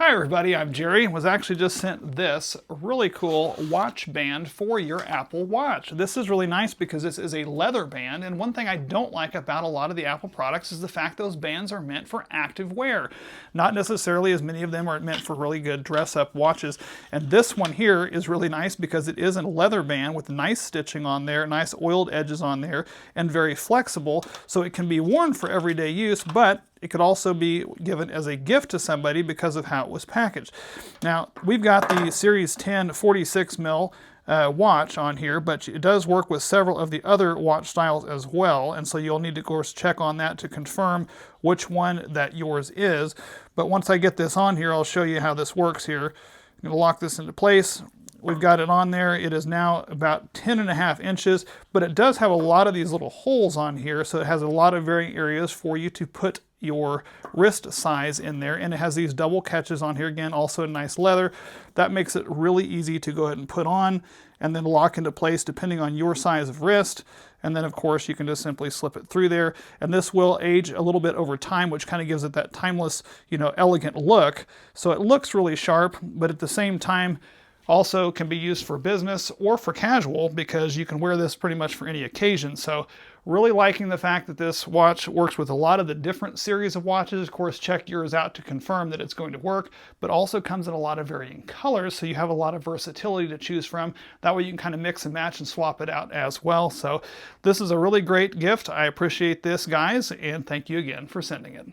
Hi everybody, I'm Jerry. Was actually just sent this really cool watch band for your Apple Watch. This is really nice because this is a leather band, and one thing I don't like about a lot of the Apple products is the fact those bands are meant for active wear. Not necessarily as many of them are meant for really good dress-up watches. And this one here is really nice because it is a leather band with nice stitching on there, nice oiled edges on there, and very flexible, so it can be worn for everyday use, but it could also be given as a gift to somebody because of how it was packaged. Now, we've got the Series 10 46 mil watch on here, but it does work with several of the other watch styles as well, and so you'll need to, of course, check on that to confirm which one that yours is. But once I get this on here, I'll show you how this works here. I'm going to lock this into place. We've got it on there. It is now about 10.5 inches, but it does have a lot of these little holes on here, so it has a lot of varying areas for you to put your wrist size in there, and it has these double catches on here again, also in nice leather. That makes it really easy to go ahead and put on and then lock into place depending on your size of wrist. And then of course you can just simply slip it through there, and this will age a little bit over time, which kind of gives it that timeless, elegant look. So it looks really sharp, but at the same time also can be used for business or for casual, because you can wear this pretty much for any occasion. So really liking the fact that this watch works with a lot of the different series of watches. Of course, check yours out to confirm that it's going to work, but also comes in a lot of varying colors, so you have a lot of versatility to choose from. That way you can kind of mix and match and swap it out as well. So this is a really great gift. I appreciate this, guys, and thank you again for sending it.